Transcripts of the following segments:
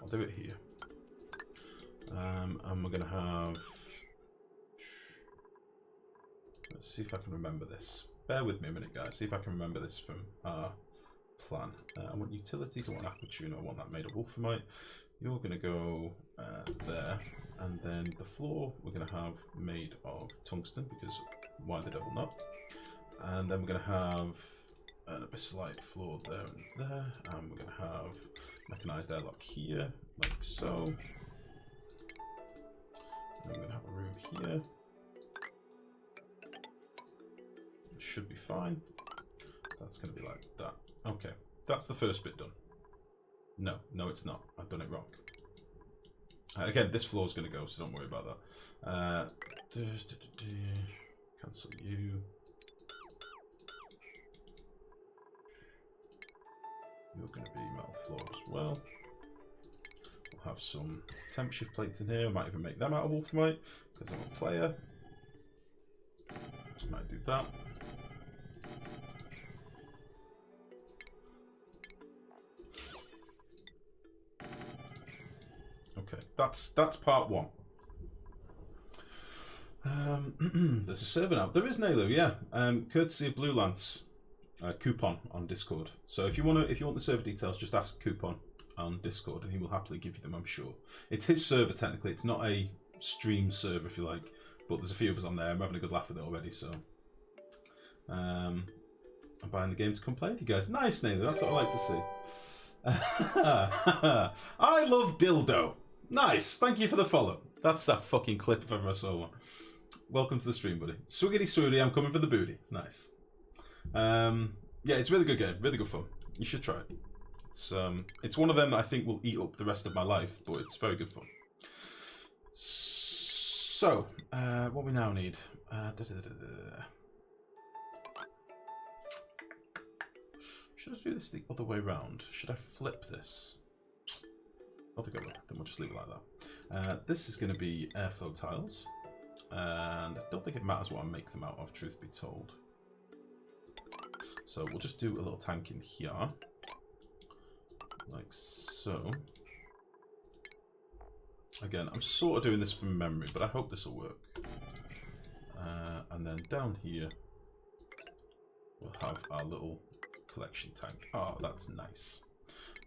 I'll do it here. And we're going to have... Let's see if I can remember this. Bear with me a minute, guys. See if I can remember this from our plan. I want utilities, I want aquatune, I want that made of wolframite. You're going to go there. And then the floor we're going to have made of tungsten, because why the devil not? And then we're going to have an abyssite floor there and there. And we're going to have mechanized airlock here, like so. And we're going to have a room here. Should be fine. That's going to be like that. Okay, that's the first bit done. No, it's not. I've done it wrong. Again, this floor is going to go, so don't worry about that. Cancel you. You're going to be metal floor as well. We'll have some temp shift plates in here. I might even make them out of wolframite because I'm a player. Might do that. Okay, that's part one. There's a server now. There is Nalu, yeah. Courtesy of Blue Lance, Coupon on Discord. So if you want the server details, just ask Coupon on Discord, and he will happily give you them. I'm sure it's his server technically. It's not a stream server, if you like, but there's a few of us on there. I'm having a good laugh with it already. So I'm buying the game to come play with you guys. Nice, Nalu. That's what I like to see. I love dildo. Nice, thank you for the follow. That's that fucking clip if ever I saw one. Welcome to the stream, buddy. Swiggity swooty, I'm coming for the booty. Nice. Yeah, it's a really good game, really good fun. You should try it. It's one of them that I think will eat up the rest of my life, but it's very good fun. So, what we now need. Should I do this the other way around? Should I flip this? I'll think then we'll just leave it like that. This is going to be airflow tiles, and I don't think it matters what I make them out of, truth be told. So we'll just do a little tank in here, like so. Again, I'm sort of doing this from memory, but I hope this will work. And then down here, we'll have our little collection tank. Oh, that's nice.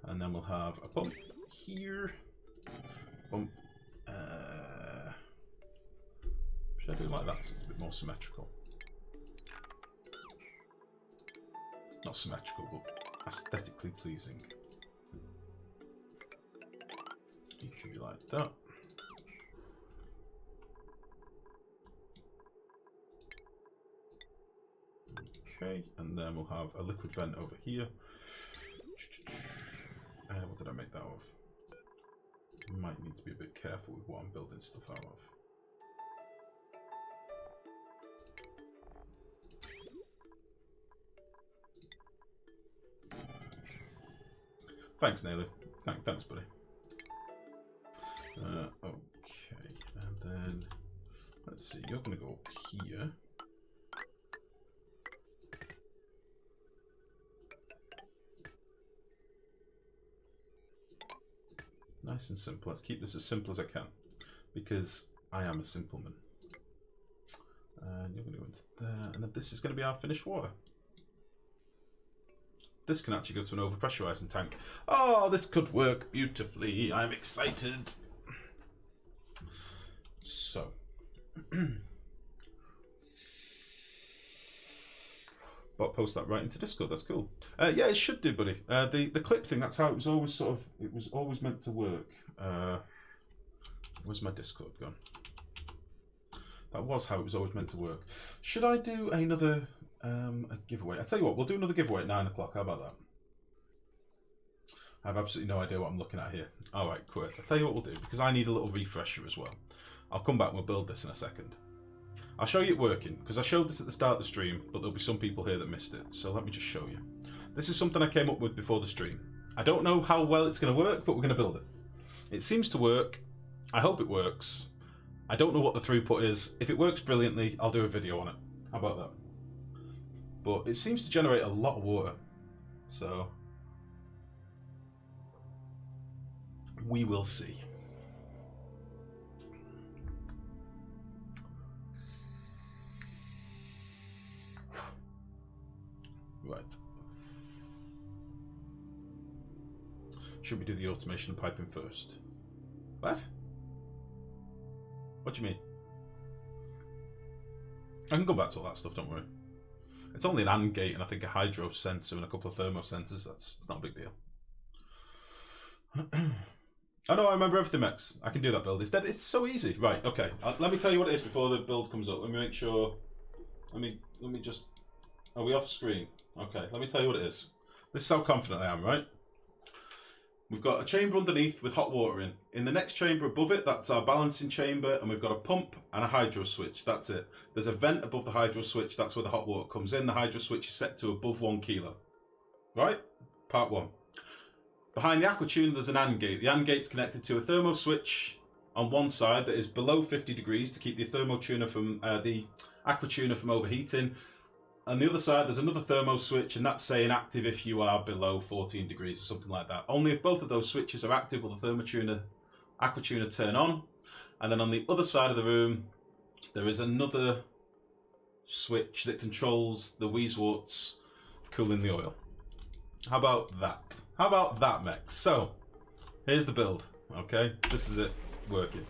And then we'll have a pump here. Pump. Should I do it like that so it's a bit more symmetrical? Not symmetrical, but aesthetically pleasing. It can be like that. Okay, and then we'll have a liquid vent over here. What did I make that of? Might need to be a bit careful with what I'm building stuff out of. Thanks, Naylor. Thanks, buddy. Okay, and then let's see. You're going to go up here. Nice and simple. Let's keep this as simple as I can, because I am a simple man. And you're going to go into there, and then this is going to be our finished water. This can actually go to an overpressurizing tank. Oh, this could work beautifully. I'm excited. So. But post that right into Discord. That's cool. Yeah, it should do, buddy. The clip thing. That's how it was always sort of. It was always meant to work. Where's my Discord gone? That was how it was always meant to work. Should I do another a giveaway? I tell you what, we'll do another giveaway at 9 o'clock. How about that? I have absolutely no idea what I'm looking at here. All right, Quirt. I'll tell you what we'll do, because I need a little refresher as well. I'll come back and we'll build this in a second. I'll show you it working, because I showed this at the start of the stream, but there'll be some people here that missed it. So let me just show you. This is something I came up with before the stream. I don't know how well it's going to work, but we're going to build it. It seems to work. I hope it works. I don't know what the throughput is. If it works brilliantly, I'll do a video on it. How about that? But it seems to generate a lot of water. So We will see. Right. Should we do the automation and piping first? What? What do you mean? I can go back to all that stuff, don't worry. It's only an AND gate and I think a hydro sensor and a couple of thermo sensors. It's not a big deal. I know, I remember everything, Max. I can do that build. It's so easy. Right, okay. Let me tell you what it is before the build comes up. Let me make sure. Let me just. Are we off screen? Okay, let me tell you what it is. This is how confident I am, right? We've got a chamber underneath with hot water in. In the next chamber above it, that's our balancing chamber, and we've got a pump and a hydro switch. That's it. There's a vent above the hydro switch. That's where the hot water comes in. The hydro switch is set to above 1 kilo. Right? Part 1. Behind the aqua tuner, there's an AND gate. The AND gate's connected to a thermo switch on one side that is below 50 degrees to keep the thermo tuner from the aqua tuner from overheating. On the other side, there's another thermo switch, and that's saying active if you are below 14 degrees or something like that. Only if both of those switches are active will the thermo tuner, aqua tuner turn on. And then on the other side of the room, there is another switch that controls the Weezeworts cooling the oil. How about that? How about that, mech? So, here's the build, okay? This is it working.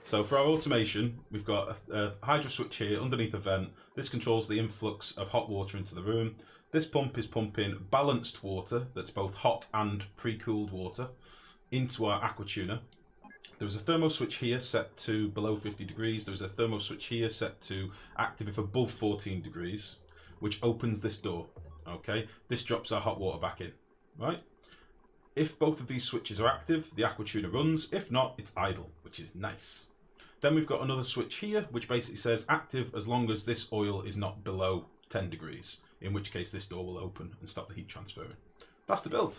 So for our automation, we've got a hydro switch here underneath a vent. This controls the influx of hot water into the room. This pump is pumping balanced water, that's both hot and pre-cooled water, into our aqua tuner. There's a thermo switch here set to below 50 degrees. There's a thermo switch here set to active if above 14 degrees, which opens this door. Okay, this drops our hot water back in, right? If both of these switches are active, the aqua tuner runs. If not, it's idle, which is nice. Then we've got another switch here, which basically says active as long as this oil is not below 10 degrees, in which case this door will open and stop the heat transferring. That's the build.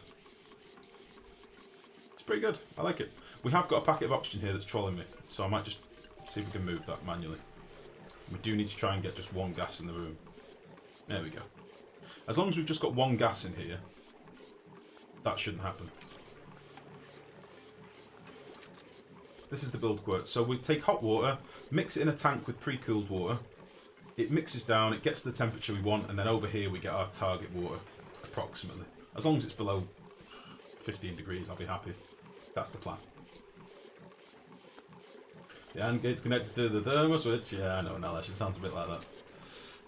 It's pretty good. I like it. We have got a packet of oxygen here that's trolling me, so I might just see if we can move that manually. We do need to try and get just one gas in the room. There we go. As long as we've just got one gas in here, that shouldn't happen. This is the build quote. So we take hot water, mix it in a tank with pre-cooled water. It mixes down, it gets to the temperature we want, and then over here we get our target water, approximately. As long as it's below 15 degrees, I'll be happy. That's the plan. The AND gate's connected to the thermo switch. Yeah, I know, now that sounds a bit like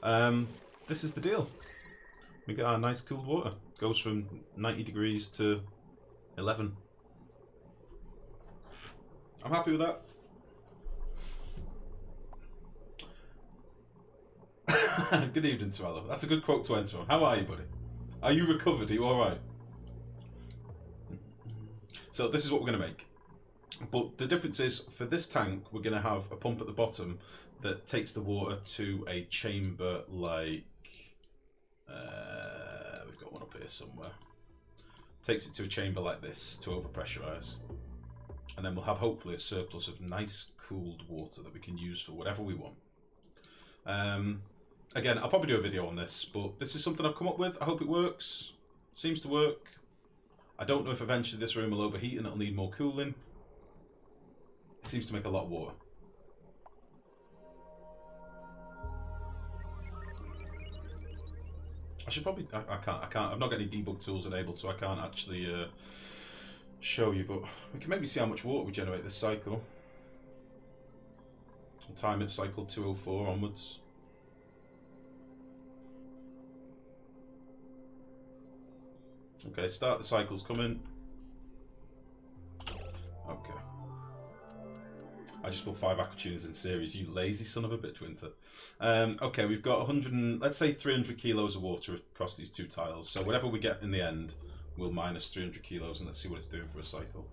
that. This is the deal. We get our nice cooled water. Goes from 90 degrees to 11. I'm happy with that. Good evening, Torello. That's a good quote to enter on. How are you, buddy? Are you recovered? Are you alright? So this is what we're going to make. But the difference is, for this tank, we're going to have a pump at the bottom that takes the water to a chamber like... we've got one up here somewhere. Takes it to a chamber like this to overpressurize. And then we'll have hopefully a surplus of nice cooled water that we can use for whatever we want. Again, I'll probably do a video on this, but this is something I've come up with. I hope it works. Seems to work. I don't know if eventually this room will overheat and it'll need more cooling. It seems to make a lot of water. I should probably, I can't, I've not got any debug tools enabled, so I can't actually show you, but we can maybe see how much water we generate this cycle. We'll time it cycle 204 onwards. Okay, start the cycles coming. Okay. I just put 5 aqua tuners in series, you lazy son of a bitch, Winter. Okay, we've got 100, let's say 300 kilos of water across these 2 tiles. So whatever we get in the end, we'll minus 300 kilos, and let's see what it's doing for a cycle.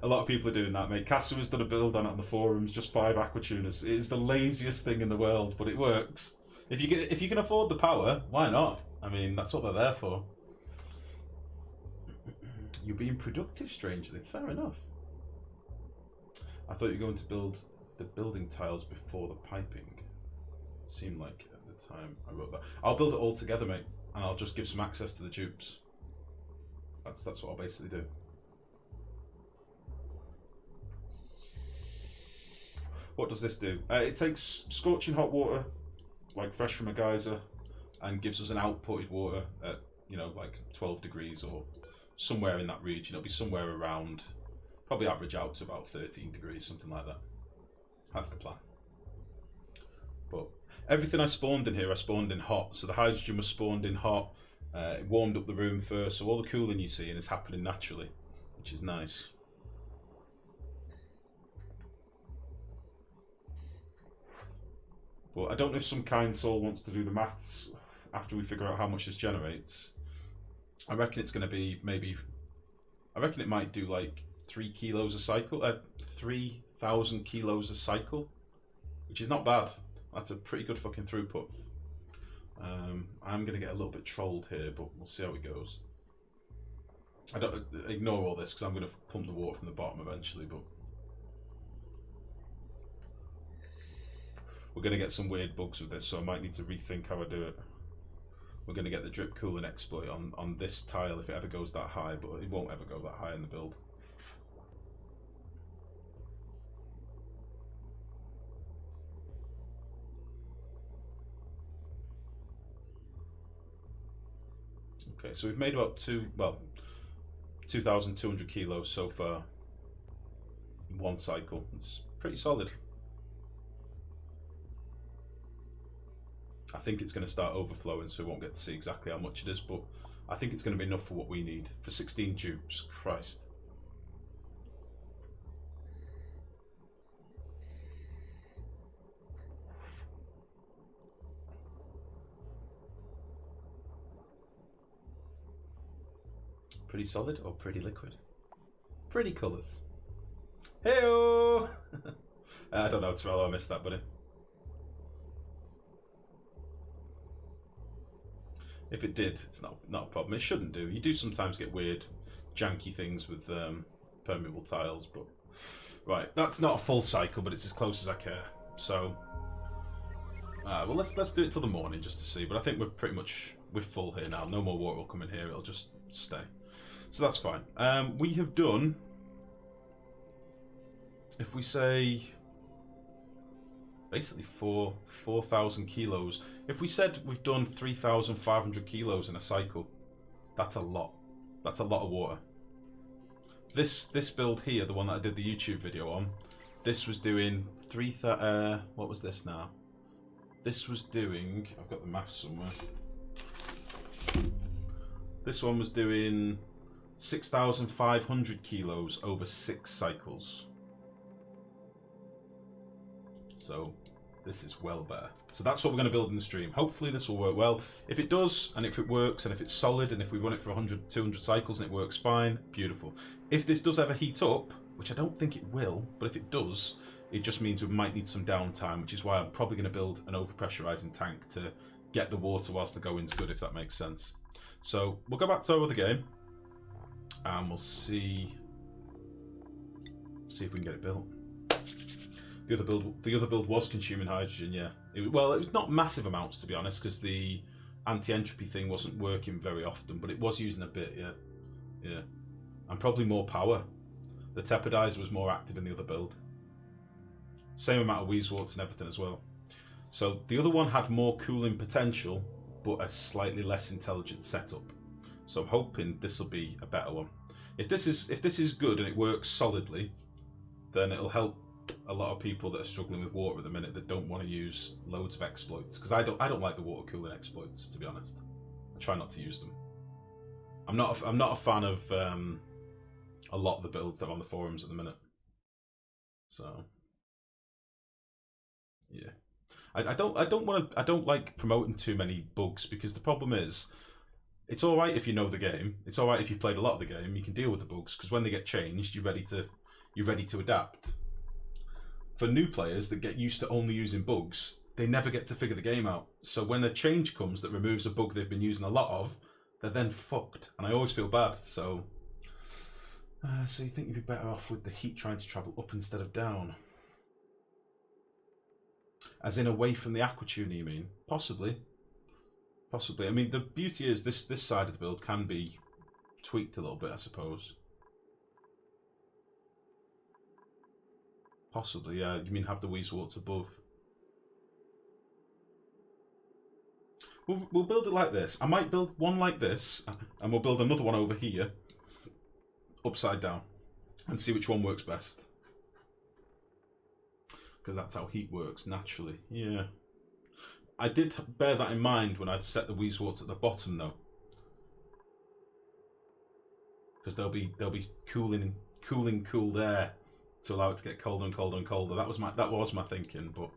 A lot of people are doing that, mate. Casua's done a build on it on the forums, just 5 aqua tuners. It is the laziest thing in the world, but it works. If you can afford the power, why not? I mean, that's what they're there for. You're being productive, strangely. Fair enough. I thought you were going to build the building tiles before the piping. Seemed like at the time I wrote that. I'll build it all together, mate, and I'll just give some access to the dupes. That's what I'll basically do. What does this do? It takes scorching hot water, like fresh from a geyser, and gives us an outputted water at, you know, like 12 degrees or somewhere in that region. It'll be somewhere around, probably average out to about 13 degrees, something like that. That's the plan. But everything I spawned in here, I spawned in hot. So the hydrogen was spawned in hot. It warmed up the room first, so all the cooling you see is happening naturally, which is nice. But I don't know if some kind soul wants to do the maths after we figure out how much this generates. I reckon it's going to be maybe, I reckon it might do like 3 kilos a cycle, 3,000 kilos a cycle, which is not bad. That's a pretty good fucking throughput. I'm going to get a little bit trolled here, but we'll see how it goes. I don't ignore all this because I'm going to pump the water from the bottom eventually, but we're going to get some weird bugs with this, so I might need to rethink how I do it. We're going to get the drip cooling exploit on this tile if it ever goes that high, but it won't ever go that high in the build. Okay, so we've made about 2,200 kilos so far in one cycle. It's pretty solid. I think it's going to start overflowing, so we won't get to see exactly how much it is, but I think it's going to be enough for what we need. For 16 dupes, Christ. Pretty solid or pretty liquid? Pretty colours. Hey-oh! I don't know, Trello, I missed that, buddy. If it did, it's not a problem. It shouldn't do. You do sometimes get weird, janky things with permeable tiles, but right, that's not a full cycle, but it's as close as I care. So, well, let's do it till the morning just to see. But I think we're full here now. No more water will come in here. It'll just stay. So that's fine. We have done, if we say, basically 4,000 kilos. If we said we've done 3,500 kilos in a cycle, that's a lot. That's a lot of water. This build here, the one that I did the YouTube video on, this was doing what was this now? This was doing, I've got the maths somewhere. This one was doing 6,500 kilos over 6 cycles. So this is well better. So that's what we're going to build in the stream. Hopefully this will work well. If it does, and if it works, and if it's solid, and if we run it for 100, 200 cycles and it works fine, beautiful. If this does ever heat up, which I don't think it will, but if it does, it just means we might need some downtime, which is why I'm probably going to build an overpressurizing tank to get the water whilst the going's good, if that makes sense. So we'll go back to our other game, and we'll see if we can get it built. The other build was consuming hydrogen, yeah. Well, it was not massive amounts, to be honest, because the anti-entropy thing wasn't working very often, but it was using a bit, yeah. Yeah. And probably more power. The Tepidizer was more active in the other build. Same amount of Weezewarts and everything as well. So the other one had more cooling potential, but a slightly less intelligent setup. So I'm hoping this will be a better one. If this is good and it works solidly, then it'll help a lot of people that are struggling with water at the minute that don't want to use loads of exploits, because I don't like the water cooling exploits, to be honest. I try not to use them. I'm not a fan of a lot of the builds that are on the forums at the minute. So yeah, I don't like promoting too many bugs, because the problem is, it's all right if you know the game. It's all right if you've played a lot of the game. You can deal with the bugs, because when they get changed, you're ready to adapt. For new players that get used to only using bugs, they never get to figure the game out. So when a change comes that removes a bug they've been using a lot of, they're then fucked. And I always feel bad. So you think you'd be better off with the heat trying to travel up instead of down? As in away from the aqua tuner, you mean? Possibly. Possibly. I mean, the beauty is this side of the build can be tweaked a little bit, I suppose. Possibly, yeah. You mean have the Weezewarts above? We'll build it like this. I might build one like this, and we'll build another one over here, upside down, and see which one works best. Because that's how heat works naturally. Yeah. I did bear that in mind when I set the Weezewarts at the bottom, though, because they'll be cooling cooled air to allow it to get colder and colder and colder. That was my thinking. But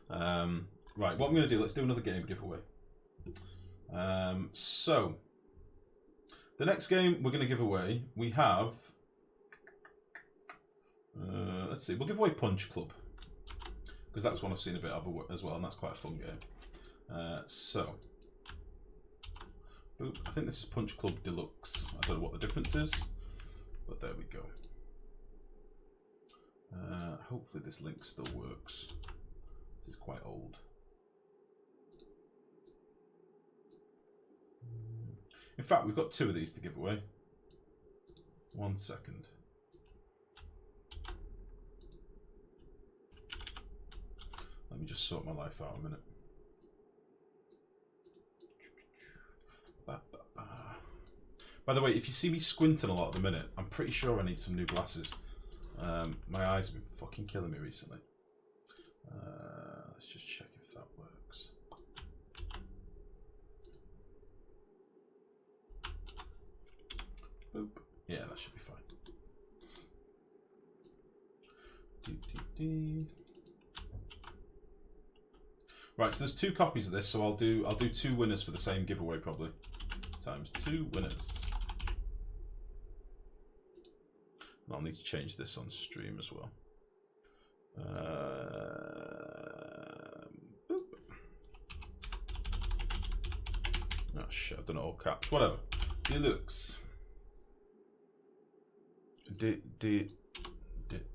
right, what I'm going to do? Let's do another game giveaway. So the next game we're going to give away, we have. Let's see. We'll give away Punch Club because that's one I've seen a bit of as well, and that's quite a fun game. So. Oop, I think this is Punch Club Deluxe. I don't know what the difference is, but there we go. Hopefully this link still works. This is quite old. In fact, we've got 2 of these to give away. 1 second. Let me just sort my life out a minute. By the way, if you see me squinting a lot at the minute, I'm pretty sure I need some new glasses. My eyes have been fucking killing me recently. Let's just check if that works. Boop. Yeah, that should be fine. Right, so there's 2 copies of this, so I'll do 2 winners for the same giveaway probably. Times 2 winners. I'll need to change this on stream as well. Oh shit, I've done it all caps. Whatever. Deluxe.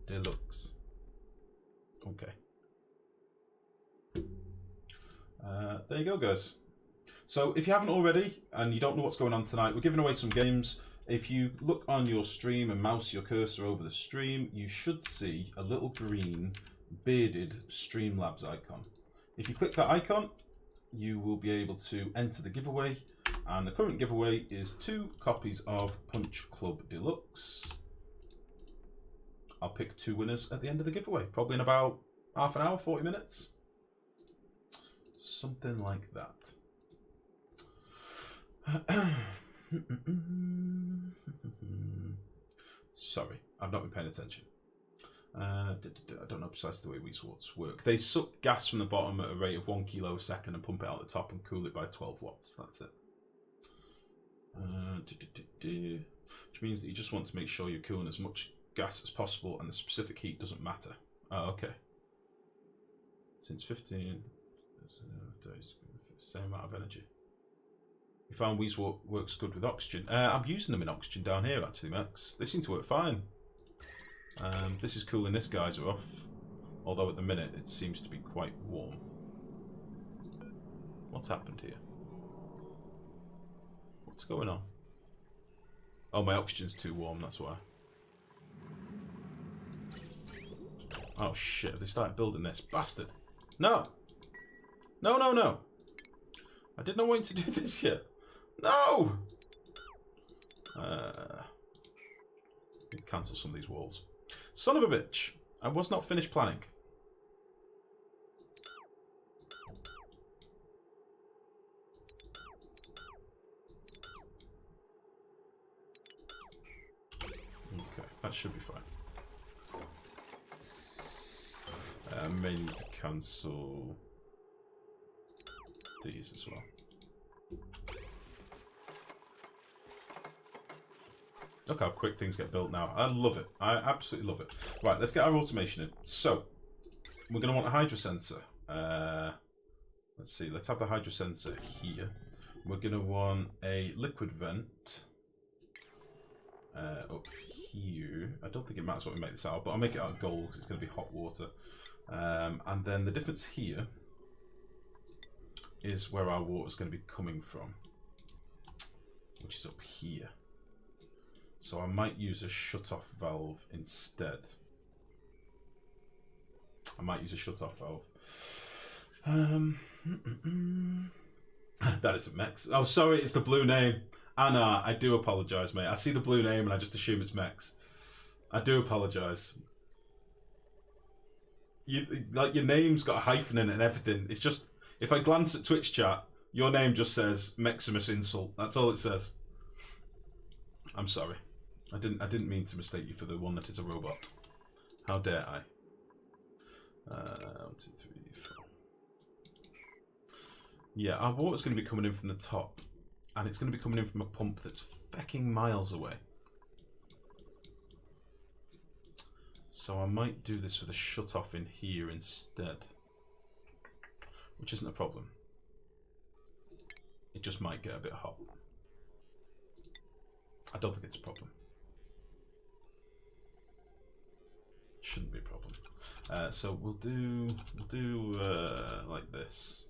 Deluxe. Okay. There you go, guys. So if you haven't already and you don't know what's going on tonight, we're giving away some games. If you look on your stream and mouse your cursor over the stream, you should see a little green bearded Streamlabs icon. If you click that icon, you will be able to enter the giveaway. And the current giveaway is 2 copies of Punch Club Deluxe. I'll pick 2 winners at the end of the giveaway, probably in about half an hour, 40 minutes. Something like that. Sorry, I've not been paying attention. I don't know precisely the way Weezewarts work. They suck gas from the bottom at a rate of 1 kilo a second and pump it out the top and cool it by 12 watts. That's it. Which means that you just want to make sure you're cooling as much gas as possible and the specific heat doesn't matter. Oh, okay. Since 15 days, same amount of energy. You found Weezewart works good with oxygen. I'm using them in oxygen down here actually, Max. They seem to work fine. This is cooling this geyser off, although at the minute it seems to be quite warm. What's happened here? What's going on? Oh, my oxygen's too warm, that's why. Oh shit, have they started building this? Bastard! No! No, no, no! I did not want you to do this yet. No! Need to cancel some of these walls. Son of a bitch! I was not finished planning. Okay, that should be fine. I may need to cancel these as well. Look how quick things get built now. I love it. I absolutely love it. Right, let's get our automation in. So, we're going to want a hydro sensor. Let's see, let's have the hydro sensor here. We're going to want a liquid vent up here. I don't think it matters what we make this out of, but I'll make it out of gold because it's going to be hot water. And then the difference here is where our water is going to be coming from, which is up here. So I might use a shut-off valve instead. I might use a shut-off valve. That isn't Mex. Oh, sorry, it's the blue name. Anna, I do apologise, mate. I see the blue name and I just assume it's Mex. I do apologise. Like, your name's got a hyphen in it and everything. It's just, if I glance at Twitch chat, your name just says Maximus Insult. That's all it says. I'm sorry. I didn't mean to mistake you for the one that is a robot. How dare I? 1, 2, 3, 4. Yeah, our water's going to be coming in from the top, and it's going to be coming in from a pump that's fecking miles away. So I might do this with a shut off in here instead, which isn't a problem. It just might get a bit hot. I don't think it's a problem. Shouldn't be a problem. So we'll do like this,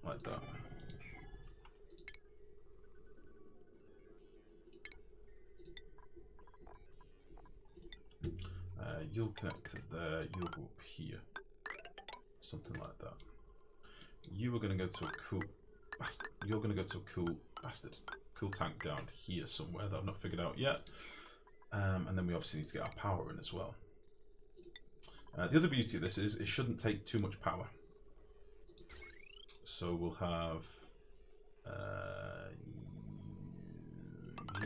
like that. You'll connect to there. You'll go up here, something like that. You are going to go to a cool bastard. You're going to go to a cool bastard. Cool tank down here somewhere that I've not figured out yet. And then we obviously need to get our power in as well. The other beauty of this is it shouldn't take too much power. So we'll have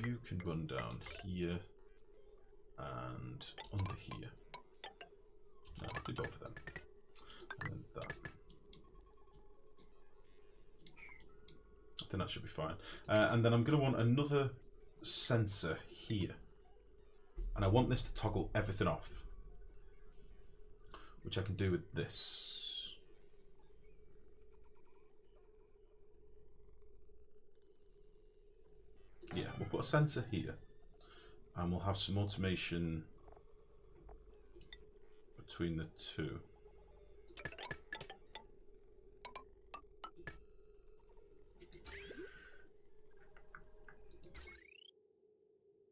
you can run down here and under here. No, we go for them. And then that. I think that should be fine. And then I'm going to want another sensor here. And I want this to toggle everything off, which I can do with this. Yeah, we'll put a sensor here, and we'll have some automation between the two.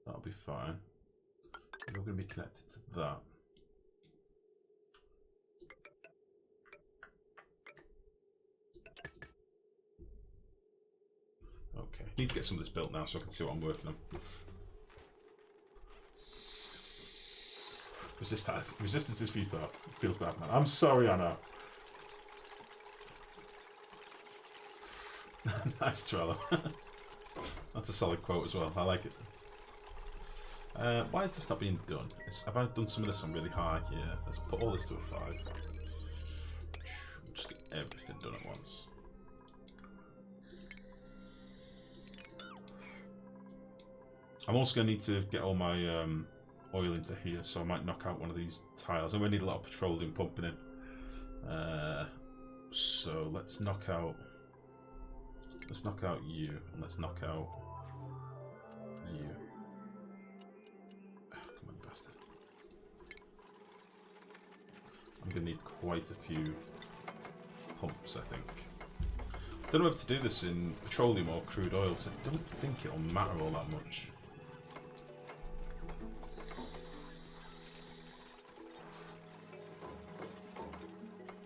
That'll be fine. We're going to be connected to that. Okay, need to get some of this built now so I can see what I'm working on. Resistance is futile. It feels bad, man. I'm sorry, Anna. Nice, Trello. That's a solid quote as well. I like it. Why is this not being done? Have I done some of this on really high? Yeah, let's put all this to a 5. Just get everything done at once. I'm also going to need to get all my oil into here, so I might knock out one of these tiles. I'm going to need a lot of petroleum pumping in. So let's knock out you, and let's knock out you. Come on, bastard. I'm going to need quite a few pumps, I think. I don't know if to do this in petroleum or crude oil, because I don't think it'll matter all that much.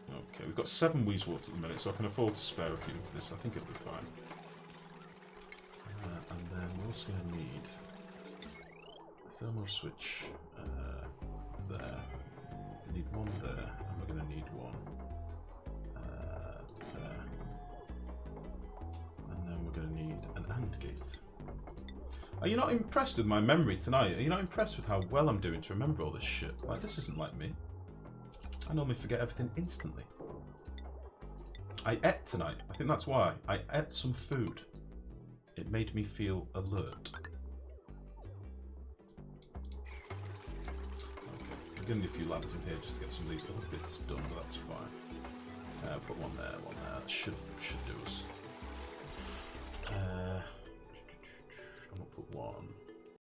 Okay, we've got 7 Weezeworts at the minute, so I can afford to spare a few into this. I think it'll be fine. And then we're also going to need a thermal switch there. We need one there, and we're going to need one there. And then we're going to need an AND gate. Are you not impressed with my memory tonight? Are you not impressed with how well I'm doing to remember all this shit? Like, this isn't like me. I normally forget everything instantly. I ate tonight. I think that's why. I ate some food. It made me feel alert. Okay, we're going to need a few ladders in here just to get some of these other bits done, but that's fine. Put one there, one there. That should do us. I'm going to put one